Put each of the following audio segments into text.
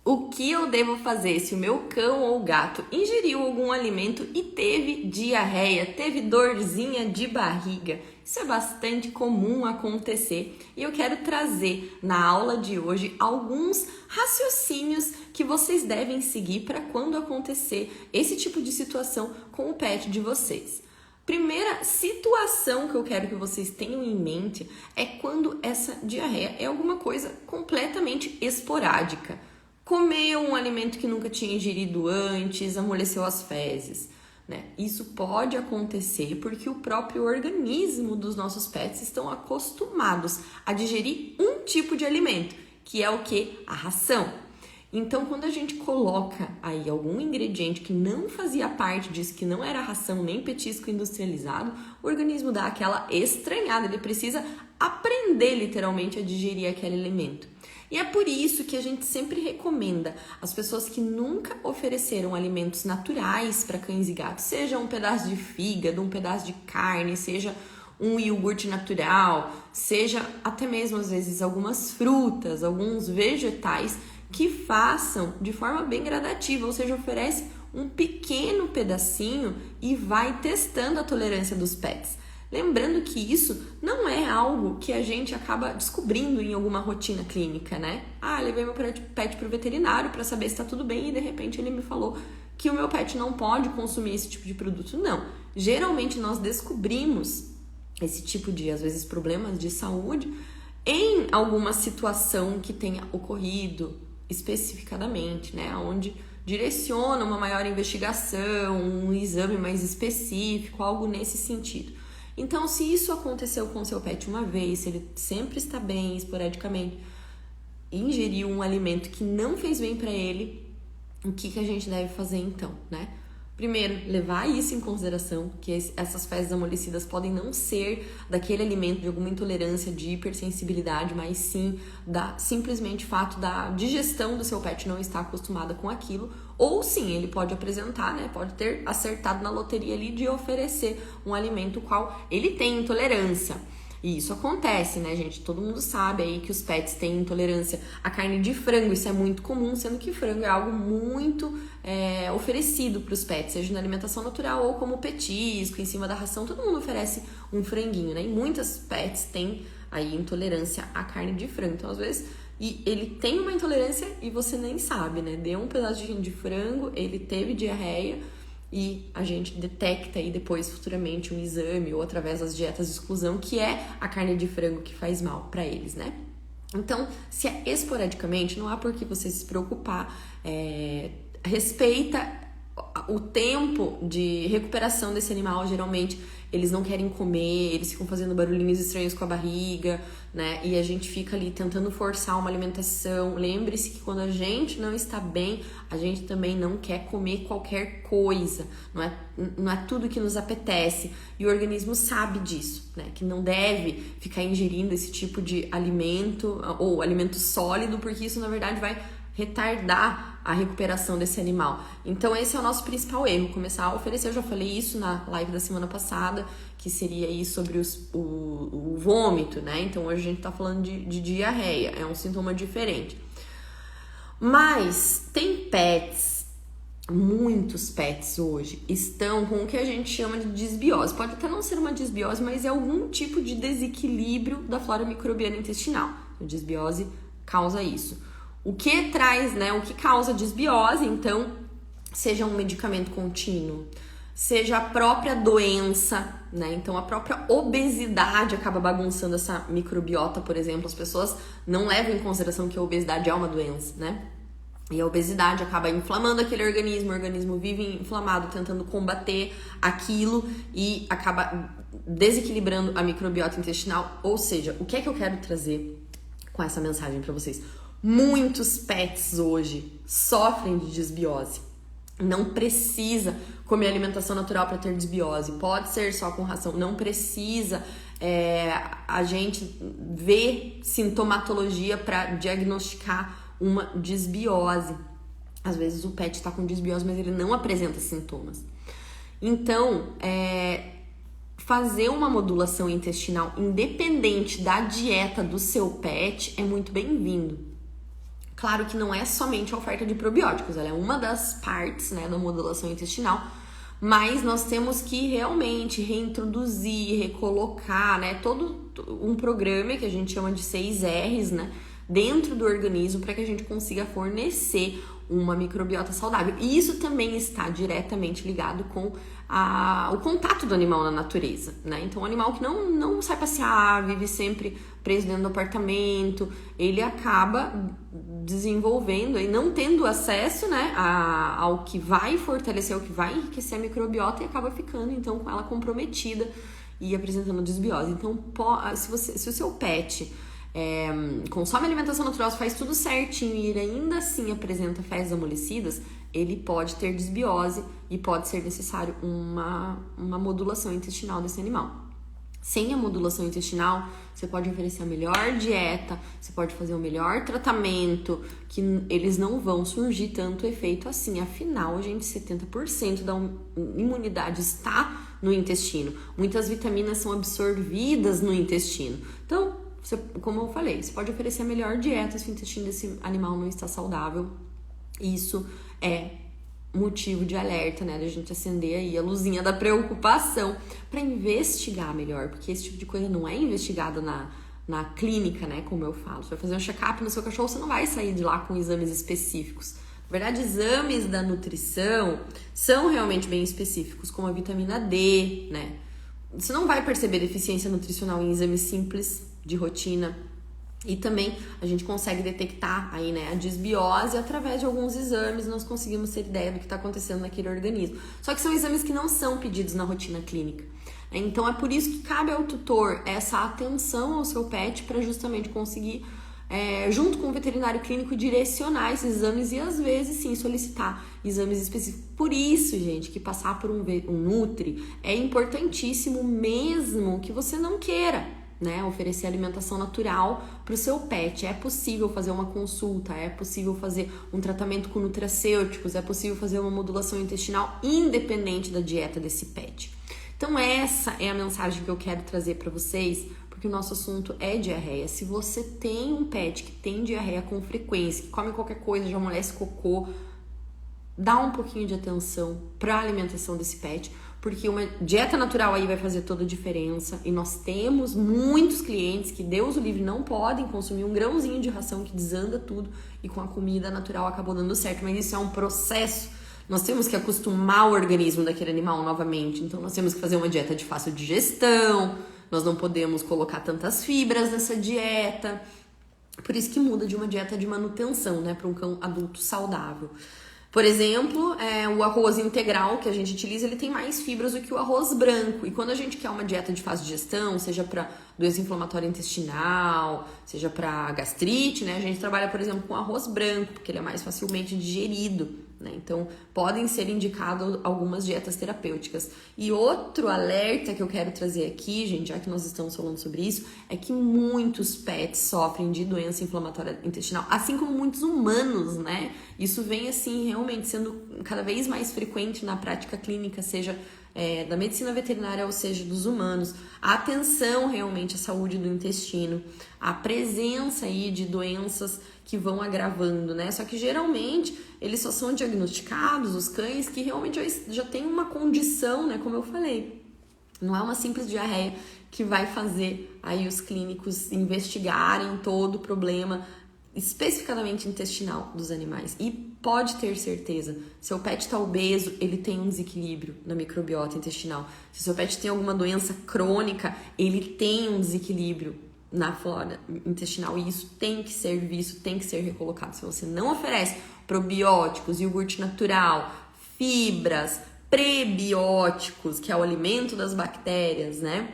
O que eu devo fazer se o meu cão ou gato ingeriu algum alimento e teve diarreia, teve dorzinha de barriga? Isso é bastante comum acontecer e eu quero trazer na aula de hoje alguns raciocínios que vocês devem seguir para quando acontecer esse tipo de situação com o pet de vocês. Primeira situação que eu quero que vocês tenham em mente é quando essa diarreia é alguma coisa completamente esporádica. Comeu um alimento que nunca tinha ingerido antes, amoleceu as fezes, né? Isso pode acontecer porque o próprio organismo dos nossos pets estão acostumados a digerir um tipo de alimento, que é o que? A ração. Então, quando a gente coloca aí algum ingrediente que não fazia parte disso, que não era ração nem petisco industrializado, o organismo dá aquela estranhada, ele precisa aprender literalmente a digerir aquele alimento. E é por isso que a gente sempre recomenda às pessoas que nunca ofereceram alimentos naturais para cães e gatos, seja um pedaço de fígado, um pedaço de carne, seja um iogurte natural, seja até mesmo às vezes algumas frutas, alguns vegetais, que façam de forma bem gradativa, ou seja, oferece um pequeno pedacinho e vai testando a tolerância dos pets. Lembrando que isso não é algo que a gente acaba descobrindo em alguma rotina clínica, né? Levei meu pet para o veterinário para saber se está tudo bem e de repente ele me falou que o meu pet não pode consumir esse tipo de produto. Não. Geralmente nós descobrimos esse tipo de, às vezes, problemas de saúde em alguma situação que tenha ocorrido especificadamente, né? Onde direciona uma maior investigação, um exame mais específico, algo nesse sentido. Então, se isso aconteceu com o seu pet uma vez, se ele sempre está bem, esporadicamente, ingeriu um alimento que não fez bem para ele, o que a gente deve fazer então, né? Primeiro, levar isso em consideração, que essas fezes amolecidas podem não ser daquele alimento de alguma intolerância, de hipersensibilidade, mas sim simplesmente fato da digestão do seu pet não estar acostumada com aquilo, ou sim, ele pode apresentar, né? Pode ter acertado na loteria ali de oferecer um alimento qual ele tem intolerância. E isso acontece, né, gente? Todo mundo sabe aí que os pets têm intolerância à carne de frango. Isso é muito comum, sendo que frango é algo muito oferecido para os pets, seja na alimentação natural ou como petisco, em cima da ração. Todo mundo oferece um franguinho, né? E muitas pets têm aí intolerância à carne de frango. Então, às vezes, ele tem uma intolerância e você nem sabe, né? Deu um pedaço de frango, ele teve diarreia, e a gente detecta aí depois futuramente um exame ou através das dietas de exclusão que é a carne de frango que faz mal para eles, né? Então, se é esporadicamente, não há por que você se preocupar, respeita o tempo de recuperação desse animal. Geralmente eles não querem comer, eles ficam fazendo barulhinhos estranhos com a barriga, né? E a gente fica ali tentando forçar uma alimentação. Lembre-se que quando a gente não está bem, a gente também não quer comer qualquer coisa, não é tudo que nos apetece. E o organismo sabe disso, né? Que não deve ficar ingerindo esse tipo de alimento ou alimento sólido, porque isso na verdade vai retardar a recuperação desse animal. Então esse é o nosso principal erro, começar a oferecer. Eu já falei isso na live da semana passada, que seria aí sobre o vômito, né? Então hoje a gente tá falando de diarreia, é um sintoma diferente. Mas tem pets, muitos pets hoje estão com o que a gente chama de disbiose. Pode até não ser uma disbiose, mas é algum tipo de desequilíbrio da flora microbiana intestinal. A disbiose causa isso. O que traz, né? O que causa disbiose, então, seja um medicamento contínuo, seja a própria doença, né? Então, a própria obesidade acaba bagunçando essa microbiota, por exemplo. As pessoas não levam em consideração que a obesidade é uma doença, né? E a obesidade acaba inflamando aquele organismo, o organismo vive inflamado, tentando combater aquilo e acaba desequilibrando a microbiota intestinal. Ou seja, o que é que eu quero trazer com essa mensagem para vocês? Muitos pets hoje sofrem de disbiose. Não precisa comer alimentação natural para ter disbiose. Pode ser só com ração. Não precisa a gente ver sintomatologia para diagnosticar uma disbiose. Às vezes o pet está com disbiose, mas ele não apresenta sintomas. Então, fazer uma modulação intestinal independente da dieta do seu pet é muito bem-vindo. Claro que não é somente a oferta de probióticos, ela é uma das partes, né, da modulação intestinal, mas nós temos que realmente reintroduzir, recolocar, né, todo um programa que a gente chama de 6 R's, né, dentro do organismo para que a gente consiga fornecer uma microbiota saudável. E isso também está diretamente ligado com o contato do animal na natureza, né? Então, o animal que não sai passear, vive sempre preso dentro do apartamento, ele acaba desenvolvendo e não tendo acesso, né, ao que vai fortalecer, ao que vai enriquecer a microbiota e acaba ficando, então, com ela comprometida e apresentando desbiose. Então, se o seu pet consome alimentação natural, faz tudo certinho e ele ainda assim apresenta fezes amolecidas, ele pode ter desbiose e pode ser necessário uma modulação intestinal desse animal. Sem a modulação intestinal, você pode oferecer a melhor dieta, você pode fazer o melhor tratamento, que eles não vão surgir tanto efeito assim. Afinal, gente, 70% da imunidade está no intestino. Muitas vitaminas são absorvidas no intestino. Então, como eu falei, você pode oferecer a melhor dieta se o intestino desse animal não está saudável. Isso é motivo de alerta, né? Da gente acender aí a luzinha da preocupação para investigar melhor, porque esse tipo de coisa não é investigada na clínica, né? Como eu falo. Você vai fazer um check-up no seu cachorro, você não vai sair de lá com exames específicos. Na verdade, exames da nutrição são realmente bem específicos, como a vitamina D, né? Você não vai perceber deficiência nutricional em exames simples de rotina. E também a gente consegue detectar aí, né, a desbiose através de alguns exames, nós conseguimos ter ideia do que está acontecendo naquele organismo. Só que são exames que não são pedidos na rotina clínica. Então é por isso que cabe ao tutor essa atenção ao seu pet para justamente conseguir, junto com o veterinário clínico, direcionar esses exames e às vezes sim solicitar exames específicos. Por isso, gente, que passar por um Nutri é importantíssimo mesmo que você não queira, né, oferecer alimentação natural para o seu pet. É possível fazer uma consulta, é possível fazer um tratamento com nutracêuticos, é possível fazer uma modulação intestinal independente da dieta desse pet. Então essa é a mensagem que eu quero trazer para vocês, porque o nosso assunto é diarreia. Se você tem um pet que tem diarreia com frequência, que come qualquer coisa, já amolece cocô, dá um pouquinho de atenção para a alimentação desse pet, porque uma dieta natural aí vai fazer toda a diferença. E nós temos muitos clientes que, Deus o livre, não podem consumir um grãozinho de ração que desanda tudo e com a comida natural acabou dando certo. Mas isso é um processo. Nós temos que acostumar o organismo daquele animal novamente. Então nós temos que fazer uma dieta de fácil digestão, nós não podemos colocar tantas fibras nessa dieta. Por isso que muda de uma dieta de manutenção, né, para um cão adulto saudável. Por exemplo, o arroz integral que a gente utiliza, ele tem mais fibras do que o arroz branco. E quando a gente quer uma dieta de fácil digestão, seja para doença inflamatória intestinal, seja para gastrite, né? A gente trabalha, por exemplo, com arroz branco, porque ele é mais facilmente digerido, né? Então, podem ser indicadas algumas dietas terapêuticas. E outro alerta que eu quero trazer aqui, gente, já que nós estamos falando sobre isso, é que muitos pets sofrem de doença inflamatória intestinal, assim como muitos humanos, né? Isso vem, assim, realmente sendo cada vez mais frequente na prática clínica, seja da medicina veterinária, ou seja, dos humanos. A atenção realmente à saúde do intestino, a presença aí de doenças que vão agravando, né? Só que geralmente eles só são diagnosticados, os cães que realmente já têm uma condição, né? Como eu falei, não é uma simples diarreia que vai fazer aí os clínicos investigarem todo o problema especificamente intestinal dos animais. E pode ter certeza, seu pet está obeso, ele tem um desequilíbrio na microbiota intestinal. Se seu pet tem alguma doença crônica, ele tem um desequilíbrio na flora intestinal e isso tem que ser visto, tem que ser recolocado. Se você não oferece probióticos, iogurte natural, fibras, prebióticos, que é o alimento das bactérias, né,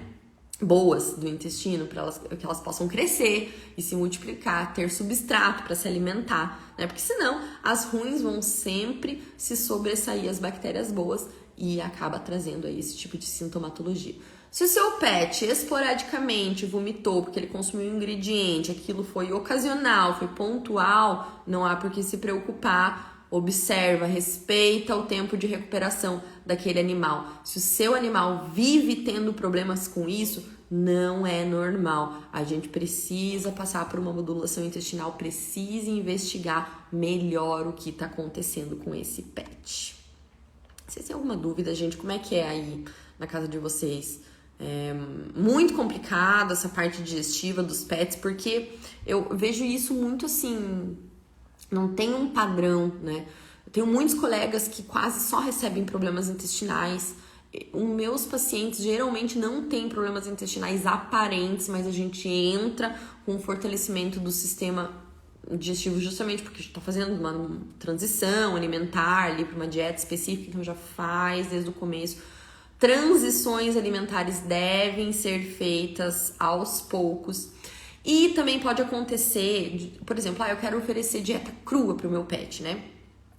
boas do intestino, para que elas possam crescer e se multiplicar, ter substrato para se alimentar, né? Porque senão as ruins vão sempre se sobressair as bactérias boas e acaba trazendo aí esse tipo de sintomatologia. Se o seu pet esporadicamente vomitou porque ele consumiu um ingrediente, aquilo foi ocasional, foi pontual, não há por que se preocupar. Observa, respeita o tempo de recuperação daquele animal. Se o seu animal vive tendo problemas com isso, não é normal. A gente precisa passar por uma modulação intestinal, precisa investigar melhor o que está acontecendo com esse pet. Vocês têm alguma dúvida, gente? Como é que é aí na casa de vocês? É muito complicado essa parte digestiva dos pets, porque eu vejo isso muito assim, não tem um padrão, né? Eu tenho muitos colegas que quase só recebem problemas intestinais. Os meus pacientes geralmente não têm problemas intestinais aparentes, mas a gente entra com o fortalecimento do sistema digestivo justamente porque a gente está fazendo uma transição alimentar ali para uma dieta específica, então já faz desde o começo. Transições alimentares devem ser feitas aos poucos. E também pode acontecer, por exemplo, eu quero oferecer dieta crua para o meu pet, né?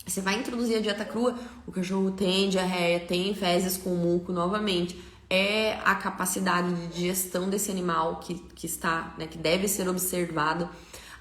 Você vai introduzir a dieta crua, o cachorro tem diarreia, tem fezes com muco novamente. É a capacidade de digestão desse animal que está, né, que deve ser observado.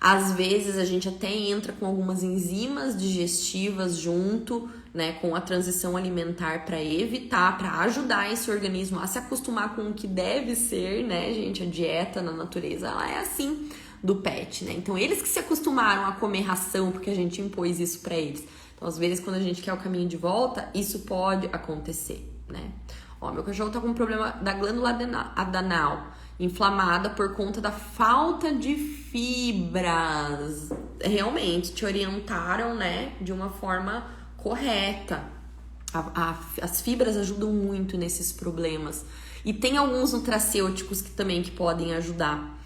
Às vezes a gente até entra com algumas enzimas digestivas junto, né, com a transição alimentar para evitar, para ajudar esse organismo a se acostumar com o que deve ser, né, gente? A dieta na natureza, ela é assim do pet, né? Então eles que se acostumaram a comer ração porque a gente impôs isso para eles. Então às vezes quando a gente quer o caminho de volta, isso pode acontecer, né? Ó, meu cachorro tá com um problema da glândula adenal inflamada por conta da falta de fibras. Realmente, te orientaram, né, de uma forma correta. As fibras ajudam muito nesses problemas. E tem alguns nutracêuticos que também que podem ajudar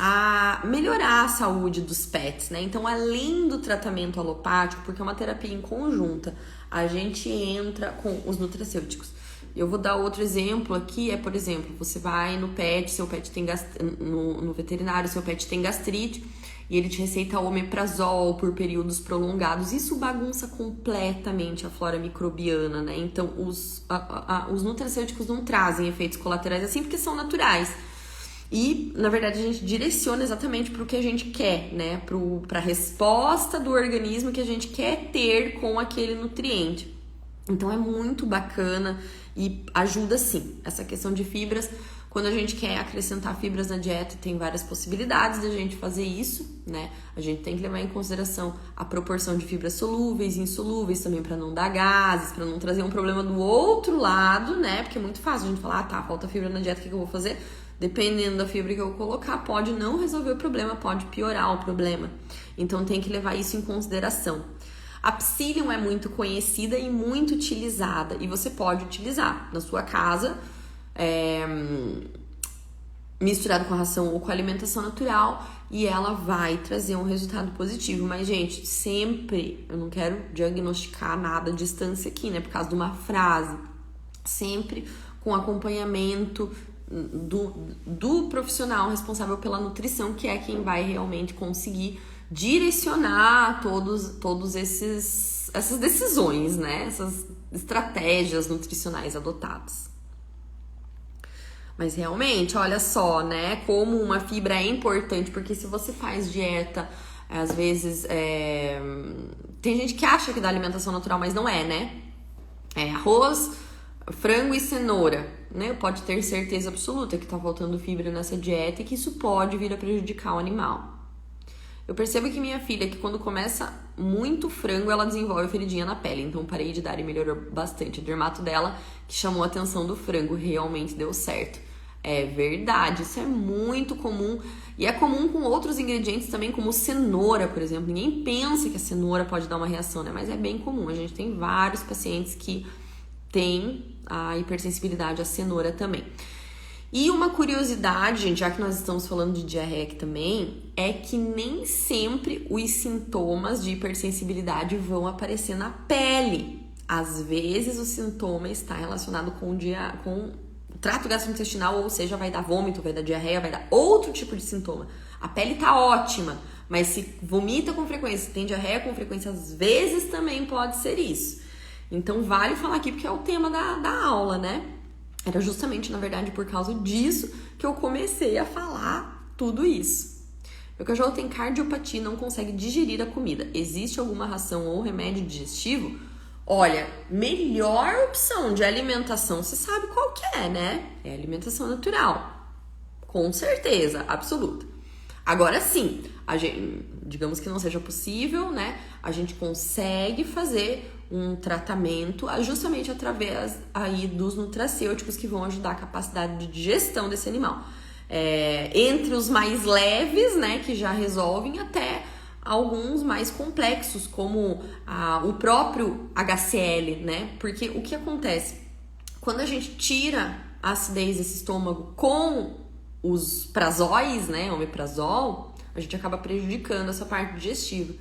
a melhorar a saúde dos pets, né? Então, além do tratamento alopático, porque é uma terapia em conjunta, a gente entra com os nutracêuticos. Eu vou dar outro exemplo aqui, por exemplo, você vai no pet, seu pet tem no veterinário, seu pet tem gastrite e ele te receita omeprazol por períodos prolongados. Isso bagunça completamente a flora microbiana, né? Então, os nutracêuticos não trazem efeitos colaterais assim porque são naturais. E, na verdade, a gente direciona exatamente para o que a gente quer, né? Para a resposta do organismo que a gente quer ter com aquele nutriente. Então, é muito bacana e ajuda, sim, essa questão de fibras. Quando a gente quer acrescentar fibras na dieta, tem várias possibilidades da gente fazer isso, né? A gente tem que levar em consideração a proporção de fibras solúveis e insolúveis também para não dar gases, para não trazer um problema do outro lado, né? Porque é muito fácil a gente falar, tá, falta fibra na dieta, o que eu vou fazer? Dependendo da fibra que eu colocar, pode não resolver o problema, pode piorar o problema. Então, tem que levar isso em consideração. A Psyllium é muito conhecida e muito utilizada, e você pode utilizar na sua casa, misturado com a ração ou com a alimentação natural, e ela vai trazer um resultado positivo. Mas, gente, sempre, eu não quero diagnosticar nada à distância aqui, né, por causa de uma frase, sempre com acompanhamento do profissional responsável pela nutrição, que é quem vai realmente conseguir direcionar todos essas decisões, né? Essas estratégias nutricionais adotadas. Mas realmente, olha só, né? Como uma fibra é importante, porque se você faz dieta, às vezes tem gente que acha que dá alimentação natural, mas não é, né? É arroz, frango e cenoura, né? Pode ter certeza absoluta que tá faltando fibra nessa dieta e que isso pode vir a prejudicar o animal. Eu percebo que minha filha, que quando começa muito frango, ela desenvolve feridinha na pele. Então, parei de dar e melhorou bastante. O dermato dela, que chamou a atenção do frango, realmente deu certo. É verdade, isso é muito comum. E é comum com outros ingredientes também, como cenoura, por exemplo. Ninguém pensa que a cenoura pode dar uma reação, né? Mas é bem comum. A gente tem vários pacientes que têm a hipersensibilidade à cenoura também. E uma curiosidade, gente, já que nós estamos falando de diarreia aqui também, é que nem sempre os sintomas de hipersensibilidade vão aparecer na pele. Às vezes o sintoma está relacionado com o trato gastrointestinal, ou seja, vai dar vômito, vai dar diarreia, vai dar outro tipo de sintoma. A pele tá ótima, mas se vomita com frequência, se tem diarreia com frequência, às vezes também pode ser isso. Então vale falar aqui porque é o tema da aula, né? Era justamente, na verdade, por causa disso que eu comecei a falar tudo isso. Meu cachorro tem cardiopatia e não consegue digerir a comida. Existe alguma ração ou remédio digestivo? Olha, melhor opção de alimentação, você sabe qual que é, né? É a alimentação natural. Com certeza, absoluta. Agora sim, digamos que não seja possível, né? A gente consegue fazer um tratamento justamente através aí dos nutracêuticos que vão ajudar a capacidade de digestão desse animal. Entre os mais leves, né, que já resolvem, até alguns mais complexos, como o próprio HCl, né? Porque o que acontece? Quando a gente tira a acidez desse estômago com os prazóis, né, omeprazol, a gente acaba prejudicando essa parte digestiva.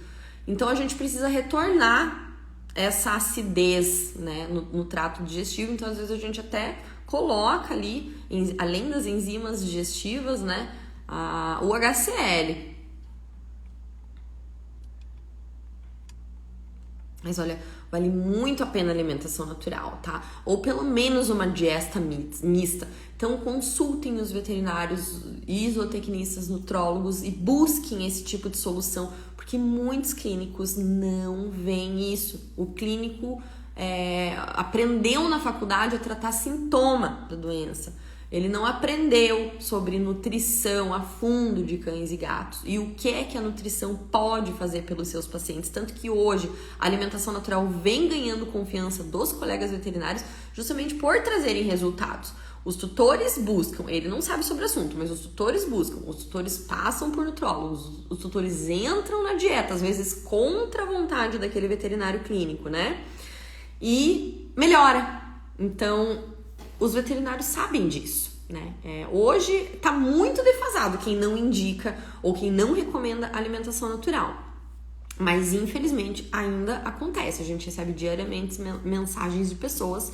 Então a gente precisa retornar essa acidez, né, no trato digestivo. Então às vezes a gente até coloca ali, além das enzimas digestivas, né, o HCl. Mas olha, vale muito a pena a alimentação natural, tá? Ou pelo menos uma dieta mista. Então consultem os veterinários, zootecnistas, nutrólogos e busquem esse tipo de solução, porque muitos clínicos não veem isso. O clínico aprendeu na faculdade a tratar sintoma da doença. Ele não aprendeu sobre nutrição a fundo de cães e gatos e o que é que a nutrição pode fazer pelos seus pacientes. Tanto que hoje a alimentação natural vem ganhando confiança dos colegas veterinários justamente por trazerem resultados. Os tutores buscam, ele não sabe sobre o assunto, mas os tutores buscam, os tutores passam por nutrólogos, os tutores entram na dieta, às vezes contra a vontade daquele veterinário clínico, né? E melhora. Então, os veterinários sabem disso, né? Hoje está muito defasado quem não indica ou quem não recomenda alimentação natural. Mas, infelizmente, ainda acontece. A gente recebe diariamente mensagens de pessoas.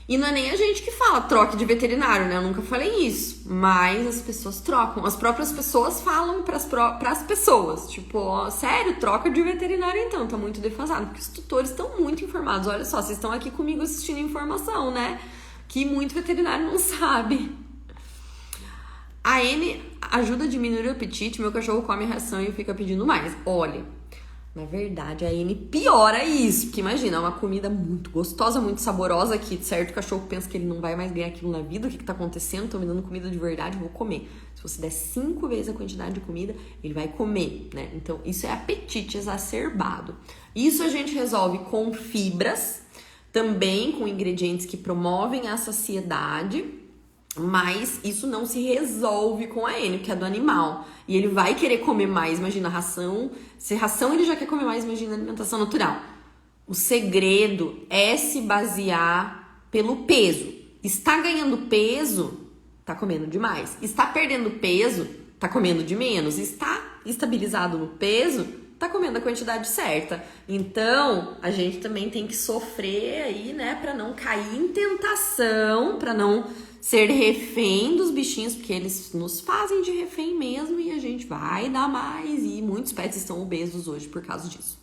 E não é nem a gente que fala troque de veterinário, né? Eu nunca falei isso. Mas as pessoas trocam. As próprias pessoas falam pras pessoas. Tipo, sério, troca de veterinário então. Tá muito defasado. Porque os tutores estão muito informados. Olha só, vocês estão aqui comigo assistindo informação, né? Que muito veterinário não sabe. A N ajuda a diminuir o apetite. Meu cachorro come a ração e fica pedindo mais. Olha, na verdade a N piora isso. Porque imagina, é uma comida muito gostosa, muito saborosa, que certo o cachorro pensa que ele não vai mais ganhar aquilo na vida. O que tá acontecendo? Tô me dando comida de verdade, vou comer. Se você der 5 vezes a quantidade de comida, ele vai comer, né? Então isso é apetite exacerbado. Isso a gente resolve com fibras, também com ingredientes que promovem a saciedade, mas isso não se resolve com a N, que é do animal. E ele vai querer comer mais, imagina a ração. Se ração ele já quer comer mais, imagina a alimentação natural. O segredo é se basear pelo peso. Está ganhando peso, tá comendo demais. Está perdendo peso, tá comendo de menos. Está estabilizado no peso, tá comendo a quantidade certa. Então, a gente também tem que sofrer aí, né, pra não cair em tentação, pra não ser refém dos bichinhos, porque eles nos fazem de refém mesmo e a gente vai dar mais. E muitos pets estão obesos hoje por causa disso.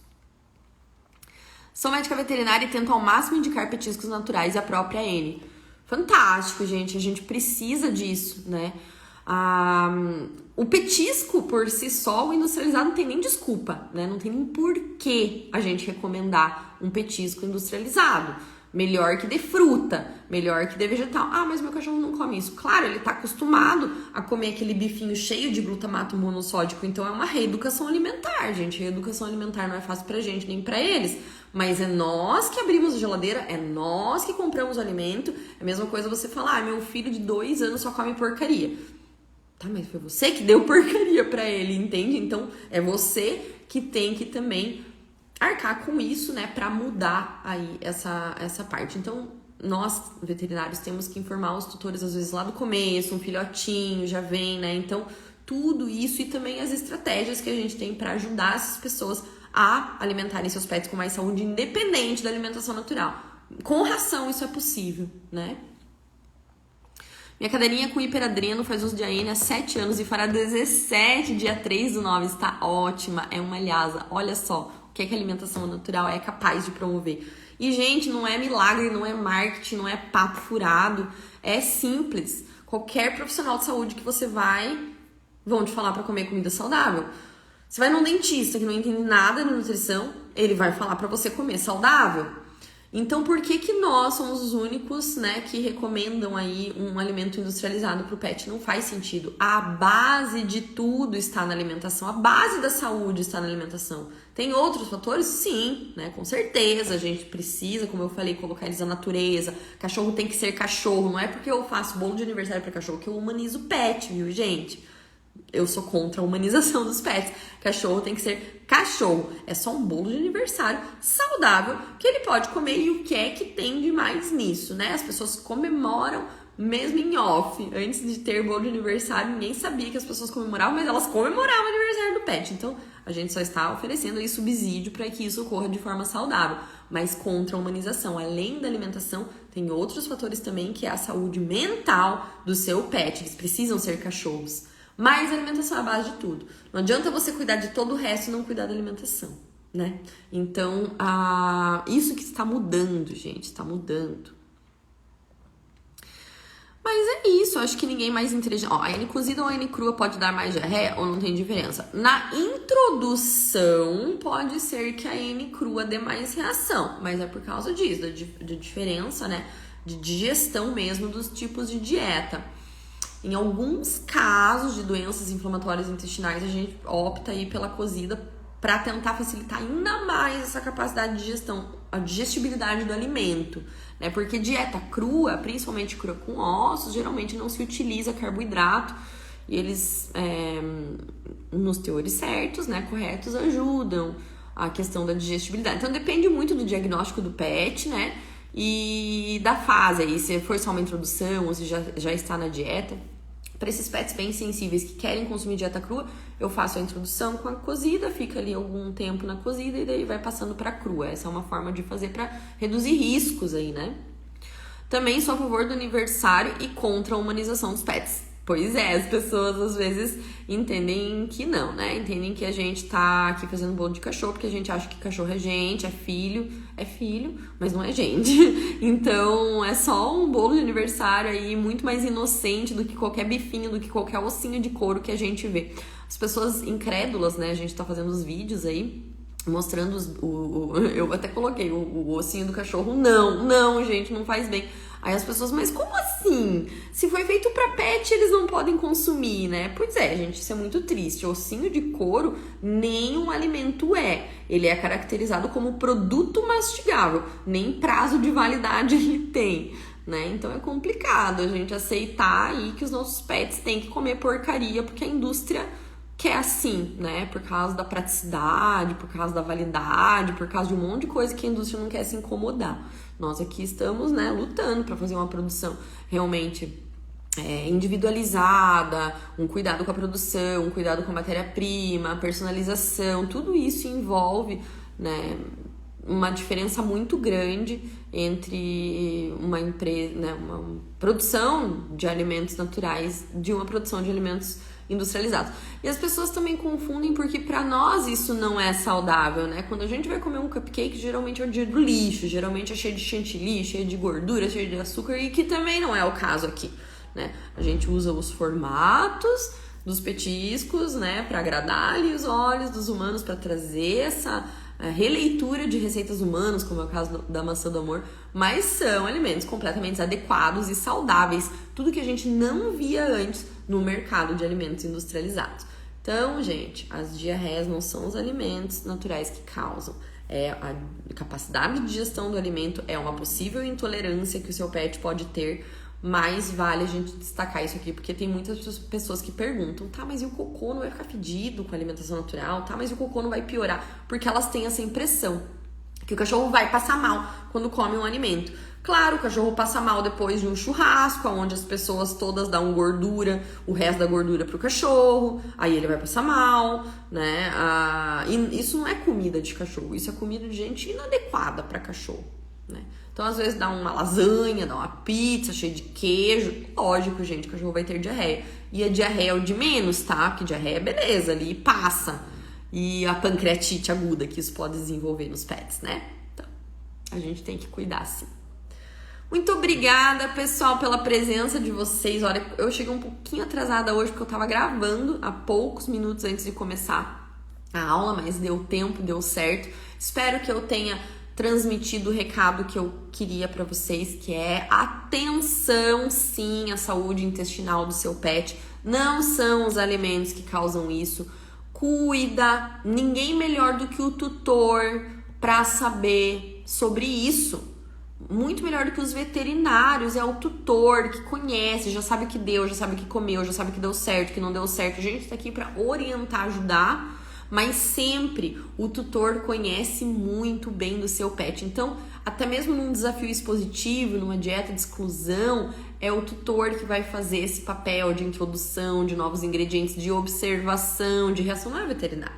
Sou médica veterinária e tento ao máximo indicar petiscos naturais e a própria N. Fantástico, gente. A gente precisa disso, né? O petisco por si só, o industrializado, não tem nem desculpa, né? Não tem nem porquê a gente recomendar um petisco industrializado. Melhor que de fruta, melhor que de vegetal. Ah, mas meu cachorro não come isso. Claro, ele tá acostumado a comer aquele bifinho cheio de glutamato monossódico, então é uma reeducação alimentar, gente. Reeducação alimentar não é fácil pra gente, nem pra eles. Mas é nós que abrimos a geladeira, é nós que compramos o alimento. É a mesma coisa você falar, meu filho de 2 anos só come porcaria. Tá, mas foi você que deu porcaria pra ele, entende? Então, é você que tem que também arcar com isso, né, pra mudar aí essa parte. Então, nós, veterinários, temos que informar os tutores, às vezes, lá do começo, um filhotinho já vem, né? Então, tudo isso e também as estratégias que a gente tem pra ajudar essas pessoas a alimentarem seus pets com mais saúde, independente da alimentação natural. Com ração, isso é possível, né? Minha cadelinha com hiperadreno faz uso de AN há 7 anos e fará 17, dia 3/9. Está ótima, é uma lhasa. Olha só o que a alimentação natural é capaz de promover. E, gente, não é milagre, não é marketing, não é papo furado. É simples. Qualquer profissional de saúde que você vão te falar para comer comida saudável. Você vai num dentista que não entende nada de nutrição, ele vai falar para você comer saudável. Então, por que que nós somos os únicos, né, que recomendam aí um alimento industrializado para o pet? Não faz sentido. A base de tudo está na alimentação, a base da saúde está na alimentação. Tem outros fatores? Sim, né, com certeza. A gente precisa, como eu falei, colocar eles na natureza. Cachorro tem que ser cachorro. Não é porque eu faço bolo de aniversário para cachorro que eu humanizo o pet, viu, gente? Eu sou contra a humanização dos pets. Cachorro tem que ser cachorro. É só um bolo de aniversário saudável que ele pode comer. E o que é que tem de mais nisso, né? As pessoas comemoram mesmo em off. Antes de ter bolo de aniversário, ninguém sabia que as pessoas comemoravam, mas elas comemoravam o aniversário do pet. Então, a gente só está oferecendo aí subsídio para que isso ocorra de forma saudável. Mas contra a humanização. Além da alimentação, tem outros fatores também, que é a saúde mental do seu pet. Eles precisam ser cachorros. Mas a alimentação é a base de tudo. Não adianta você cuidar de todo o resto e não cuidar da alimentação, né? Então, isso que está mudando, gente, está mudando. Mas é isso, acho que ninguém mais inteligente. Ó, a N cozida ou a N crua pode dar mais diarreia ou não tem diferença? Na introdução, pode ser que a N crua dê mais reação, mas é por causa disso, da diferença, né? De digestão mesmo dos tipos de dieta. Em alguns casos de doenças inflamatórias intestinais, a gente opta aí pela cozida para tentar facilitar ainda mais essa capacidade de digestão, a digestibilidade do alimento, né? Porque dieta crua, principalmente crua com ossos, geralmente não se utiliza carboidrato e eles, nos teores certos, né, corretos, ajudam a questão da digestibilidade. Então depende muito do diagnóstico do pet, né? E da fase aí, se for só uma introdução ou se já está na dieta. Para esses pets bem sensíveis que querem consumir dieta crua, eu faço a introdução com a cozida, fica ali algum tempo na cozida e daí vai passando para crua. Essa é uma forma de fazer para reduzir riscos aí, né? Também sou a favor do aniversário e contra a humanização dos pets. Pois é, as pessoas às vezes entendem que não, né? Entendem que a gente tá aqui fazendo bolo de cachorro porque a gente acha que cachorro é gente, é filho, mas não é gente. Então é só um bolo de aniversário aí muito mais inocente do que qualquer bifinho, do que qualquer ossinho de couro que a gente vê. As pessoas incrédulas, né? A gente tá fazendo os vídeos aí mostrando eu até coloquei o ossinho do cachorro. Não, gente, não faz bem. Aí as pessoas, mas como assim? Se foi feito pra pet, eles não podem consumir, né? Pois é, gente, isso é muito triste. O ossinho de couro nem um alimento é. Ele é caracterizado como produto mastigável. Nem prazo de validade ele tem, né? Então é complicado a gente aceitar aí que os nossos pets têm que comer porcaria porque a indústria quer assim, né? Por causa da praticidade, por causa da validade, por causa de um monte de coisa que a indústria não quer se incomodar. Nós aqui estamos, né, lutando para fazer uma produção realmente individualizada, um cuidado com a produção, um cuidado com a matéria-prima, personalização, tudo isso envolve, né, uma diferença muito grande entre uma empresa, né, uma produção de alimentos naturais de uma produção de alimentos industrializados. E as pessoas também confundem porque para nós isso não é saudável, né? Quando a gente vai comer um cupcake, geralmente é o dia do lixo, geralmente é cheio de chantilly, cheio de gordura, cheio de açúcar, e que também não é o caso aqui, né? A gente usa os formatos dos petiscos, né, para agradar ali os olhos dos humanos, para trazer essa releitura de receitas humanas, como é o caso da maçã do amor, mas são alimentos completamente adequados e saudáveis, tudo que a gente não via antes no mercado de alimentos industrializados. Então, gente, as diarreias não são os alimentos naturais que causam, é a capacidade de digestão do alimento, é uma possível intolerância que o seu pet pode ter. Mas vale a gente destacar isso aqui, porque tem muitas pessoas que perguntam, tá, mas e o cocô não vai ficar fedido com a alimentação natural? Tá, mas e o cocô não vai piorar? Porque elas têm essa impressão que o cachorro vai passar mal quando come um alimento. Claro, o cachorro passa mal depois de um churrasco, onde as pessoas todas dão gordura, o resto da gordura pro cachorro, aí ele vai passar mal, né? E isso não é comida de cachorro, isso é comida de gente inadequada para cachorro, né? Então, às vezes, dá uma lasanha, dá uma pizza cheia de queijo. Lógico, gente, o cachorro vai ter diarreia. E a diarreia é o de menos, tá? Porque diarreia é beleza, ali passa. E a pancreatite aguda que isso pode desenvolver nos pets, né? Então, a gente tem que cuidar, sim. Muito obrigada, pessoal, pela presença de vocês. Olha, eu cheguei um pouquinho atrasada hoje, porque eu tava gravando há poucos minutos antes de começar a aula, mas deu tempo, deu certo. Espero que eu tenha transmitido o recado que eu queria para vocês, que é atenção sim à saúde intestinal do seu pet. Não são os alimentos que causam isso. Cuida, ninguém melhor do que o tutor para saber sobre isso. Muito melhor do que os veterinários, é o tutor que conhece, já sabe o que deu, já sabe o que comeu, já sabe o que deu certo, o que não deu certo. A gente tá aqui para orientar, ajudar, mas sempre o tutor conhece muito bem do seu pet. Então, até mesmo num desafio expositivo, numa dieta de exclusão, é o tutor que vai fazer esse papel de introdução de novos ingredientes, de observação, de reação, não é veterinário,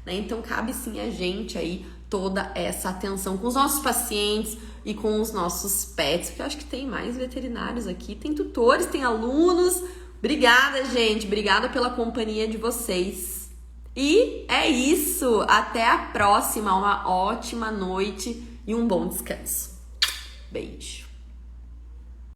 né? Então, cabe sim a gente aí toda essa atenção com os nossos pacientes e com os nossos pets, porque eu acho que tem mais veterinários aqui, tem tutores, tem alunos. Obrigada, gente, obrigada pela companhia de vocês. E é isso, até a próxima, uma ótima noite e um bom descanso. Beijo.